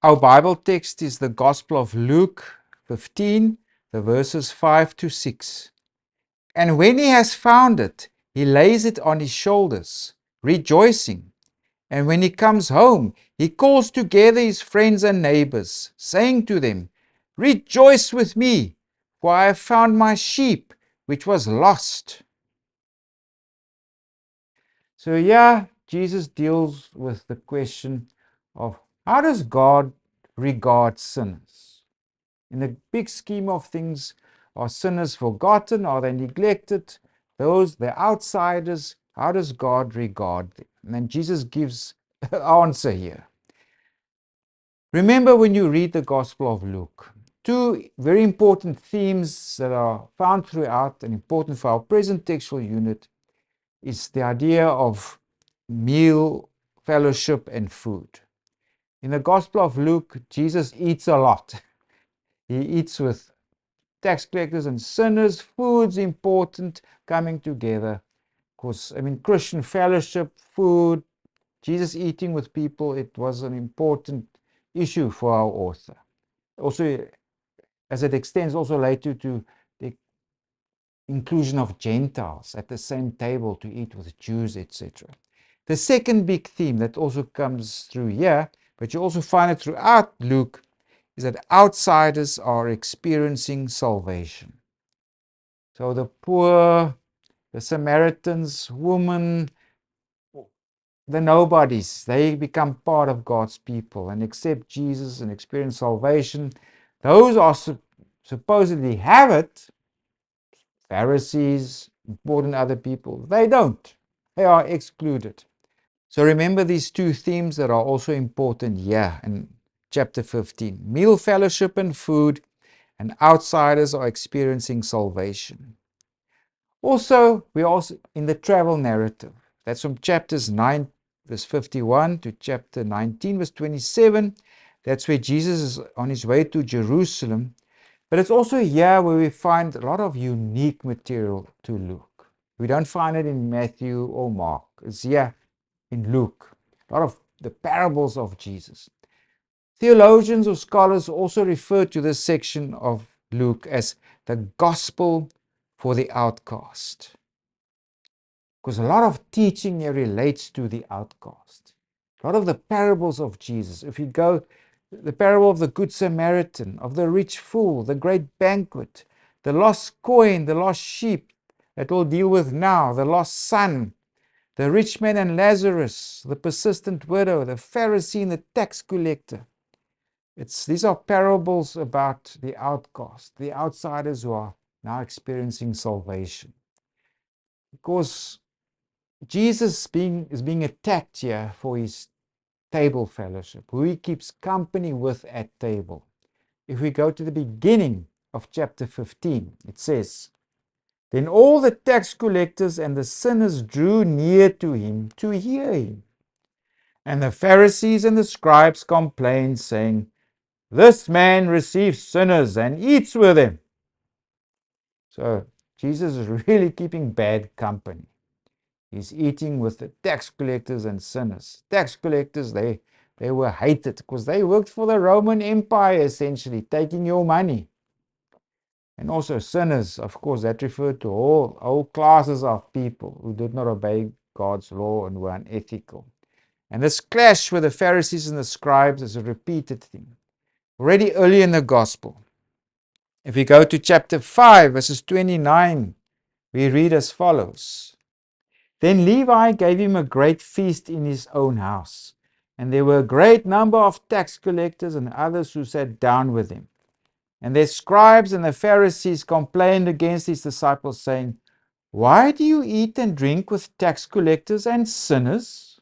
Our Bible text is the Gospel of Luke 15, the verses 5 to 6. And when he has found it, he lays it on his shoulders, rejoicing. And when he comes home, he calls together his friends and neighbors, saying to them, Rejoice with me, for I have found my sheep, which was lost. So yeah, Jesus deals with the question of how does God regard sinners? In the big scheme of things, are sinners forgotten? Are they neglected? The outsiders, how does God regard them? And then Jesus gives an answer here. Remember when you read the Gospel of Luke, two very important themes that are found throughout and important for our present textual unit is the idea of meal, fellowship, and food. In the Gospel of Luke, Jesus eats a lot. He eats with tax collectors and sinners. Food's important, coming together. Because, Christian fellowship, food, Jesus eating with people, it was an important issue for our author. Also, as it extends also later to the inclusion of Gentiles at the same table to eat with Jews, etc. The second big theme that also comes through here, but you also find it throughout Luke, is that outsiders are experiencing salvation. So the poor, the Samaritans, women, the nobodies, they become part of God's people and accept Jesus and experience salvation. Those are supposedly have it. Pharisees, important other people, they don't. They are excluded. So remember these two themes that are also important here in chapter 15. Meal, fellowship, and food, and outsiders are experiencing salvation. Also, we're also in the travel narrative. That's from chapters 9, verse 51 to chapter 19, verse 27. That's where Jesus is on his way to Jerusalem. But it's also here where we find a lot of unique material to Luke. We don't find it in Matthew or Mark. It's here in Luke. A lot of the parables of Jesus. Theologians or scholars also refer to this section of Luke as the gospel for the outcast. Because a lot of teaching here relates to the outcast. A lot of the parables of Jesus, if you go, the parable of the Good Samaritan, of the rich fool, the great banquet, the lost coin, the lost sheep that we'll deal with now, the lost son, the rich man and Lazarus, the persistent widow, the Pharisee and the tax collector. These are parables about the outcast, the outsiders who are now experiencing salvation. Because Jesus is being attacked here for his table fellowship, who he keeps company with at table. If we go to the beginning of chapter 15, it says, Then all the tax collectors and the sinners drew near to him to hear him. And the Pharisees and the scribes complained, saying, This man receives sinners and eats with them. So Jesus is really keeping bad company. He's eating with the tax collectors and sinners. Tax collectors, they were hated because they worked for the Roman Empire, essentially, taking your money. And also sinners, of course, that referred to all classes of people who did not obey God's law and were unethical. And this clash with the Pharisees and the scribes is a repeated thing. Already early in the gospel, if we go to chapter 5, verses 29, we read as follows. Then Levi gave him a great feast in his own house, and there were a great number of tax collectors and others who sat down with him. And their scribes and the Pharisees complained against his disciples, saying, Why do you eat and drink with tax collectors and sinners?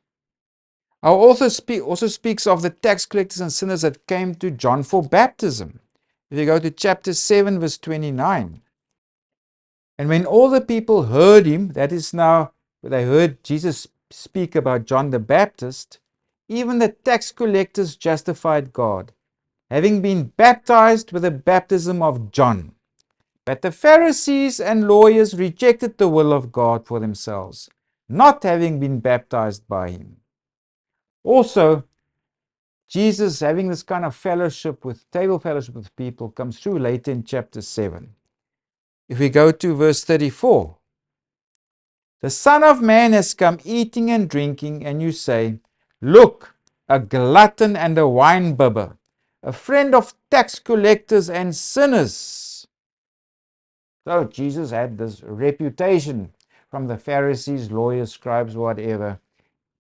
Our author also speaks of the tax collectors and sinners that came to John for baptism. If you go to chapter 7, verse 29. And when all the people heard him, that is now, they heard Jesus speak about John the Baptist, even the tax collectors justified God, having been baptized with the baptism of John. But the Pharisees and lawyers rejected the will of God for themselves, not having been baptized by him. Also, Jesus having this kind of fellowship with, table fellowship with people comes through later in chapter 7. If we go to verse 34, the Son of Man has come eating and drinking, and you say, look, a glutton and a wine-bibber, a friend of tax collectors and sinners. So Jesus had this reputation from the Pharisees, lawyers, scribes, whatever.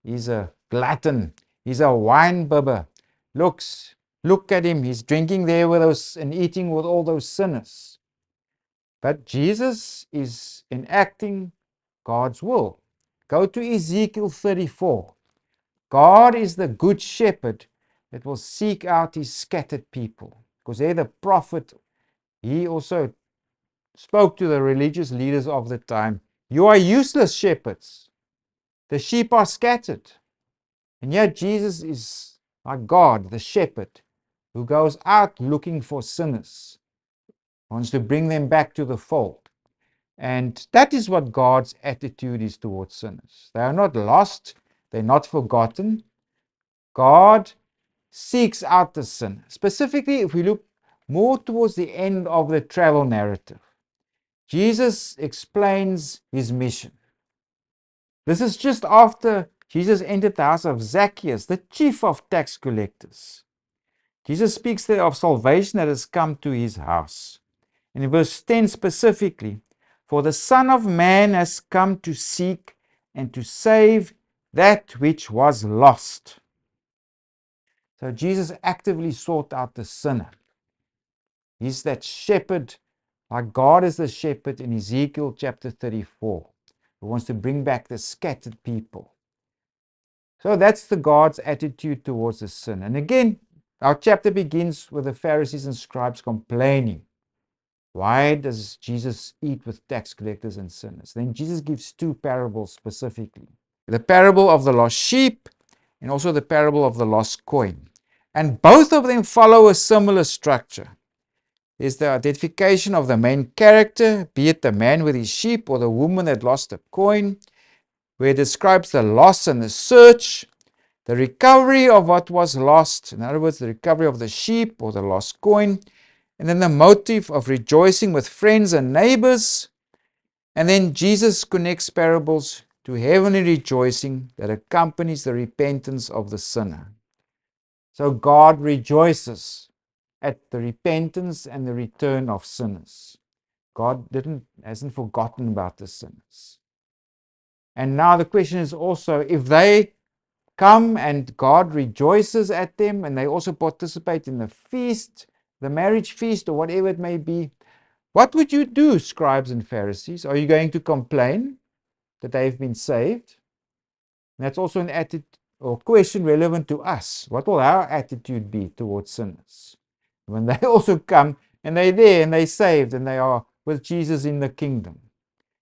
He's a glutton. He's a wine-bibber. Look at him. He's drinking there with those and eating with all those sinners. But Jesus is enacting God's will. Go to Ezekiel 34. God is the good shepherd that will seek out his scattered people. Because there the prophet, he also spoke to the religious leaders of the time. You are useless shepherds. The sheep are scattered. And yet Jesus is like God, the shepherd, who goes out looking for sinners, wants to bring them back to the fold. And that is what God's attitude is towards sinners. They are not lost, they're not forgotten. God seeks out the sinner. Specifically, if we look more towards the end of the travel narrative, Jesus explains his mission. This is just after Jesus entered the house of Zacchaeus, the chief of tax collectors. Jesus speaks there of salvation that has come to his house. And in verse 10 specifically, for the Son of Man has come to seek and to save that which was lost. So Jesus actively sought out the sinner. He's that shepherd, like God is the shepherd in Ezekiel chapter 34, who wants to bring back the scattered people. So that's the God's attitude towards the sin. And again, our chapter begins with the Pharisees and scribes complaining. Why does Jesus eat with tax collectors and sinners? Then Jesus gives two parables specifically. The parable of the lost sheep and also the parable of the lost coin. And both of them follow a similar structure. There's the identification of the main character, be it the man with his sheep or the woman that lost a coin, where it describes the loss and the search, the recovery of what was lost, in other words, the recovery of the sheep or the lost coin, and then the motive of rejoicing with friends and neighbors. And then Jesus connects parables to heavenly rejoicing that accompanies the repentance of the sinner. So God rejoices at the repentance and the return of sinners. God hasn't forgotten about the sinners. And now the question is also, if they come and God rejoices at them and they also participate in the feast, the marriage feast or whatever it may be, what would you do, scribes and Pharisees? Are you going to complain that they've been saved? And that's also an attitude or question relevant to us. What will our attitude be towards sinners? When they also come and they're there and they're saved and they are with Jesus in the kingdom.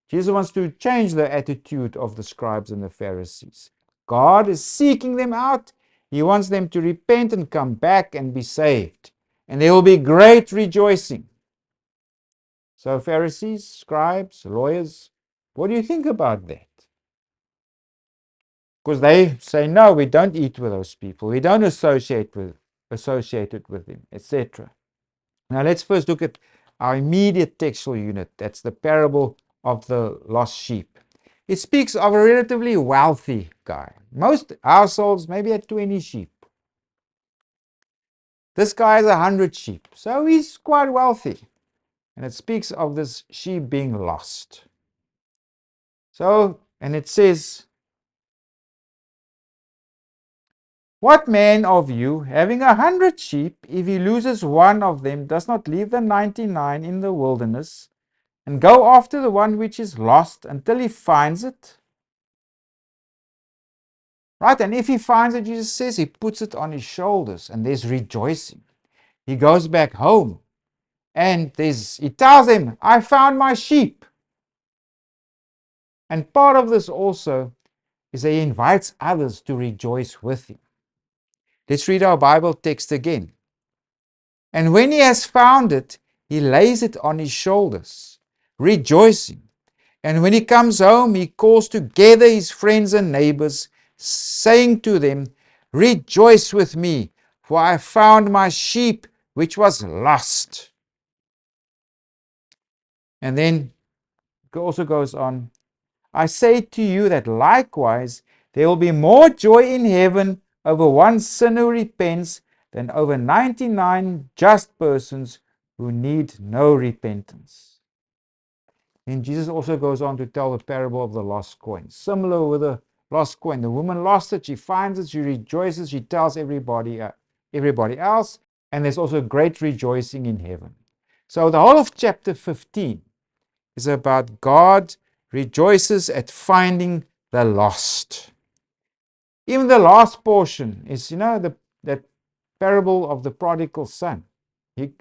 Jesus wants to change the attitude of the scribes and the Pharisees. God is seeking them out. He wants them to repent and come back and be saved. And there will be great rejoicing. So Pharisees, scribes, lawyers, what do you think about that? Because they say, no, we don't eat with those people. We don't associate it with them, etc. Now let's first look at our immediate textual unit. That's the parable of the lost sheep. It speaks of a relatively wealthy guy. Most households maybe had 20 sheep. This guy has 100 sheep, so he's quite wealthy. And it speaks of this sheep being lost. So, and it says, what man of you, having 100 sheep, if he loses one of them, does not leave the 99 in the wilderness and go after the one which is lost until he finds it? Right? And if he finds it, Jesus says, he puts it on his shoulders and there's rejoicing. He goes back home and he tells them, I found my sheep. And part of this also is that he invites others to rejoice with him. Let's read our Bible text again. And when he has found it, he lays it on his shoulders, rejoicing. And when he comes home, he calls together his friends and neighbors, saying to them, rejoice with me, for I found my sheep which was lost. And then it also goes on, I say to you that likewise there will be more joy in heaven over one sinner who repents than over 99 just persons who need no repentance. And Jesus also goes on to tell the parable of the lost coin. Similar with the lost coin. The woman lost it, she finds it, she rejoices, she tells everybody else, and there's also great rejoicing in heaven. So the whole of chapter 15 is about God rejoices at finding the lost. Even the last portion is, that parable of the prodigal son. He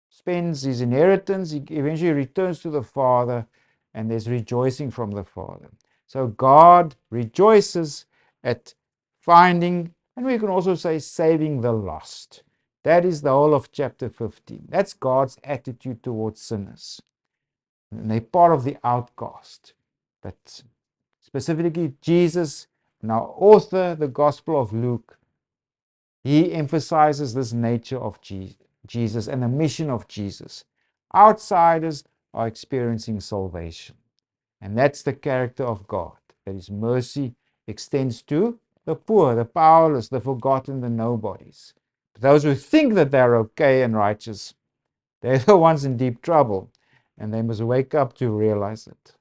spends his inheritance, he eventually returns to the father, and there's rejoicing from the father. So God rejoices at finding, and we can also say saving the lost. That is the whole of chapter 15. That's God's attitude towards sinners. And they're part of the outcast. But specifically, Jesus, now author the Gospel of Luke, he emphasizes this nature of Jesus and the mission of Jesus. Outsiders are experiencing salvation. And that's the character of God, that his mercy extends to the poor, the powerless, the forgotten, the nobodies. But those who think that they're okay and righteous, they're the ones in deep trouble, and they must wake up to realize it.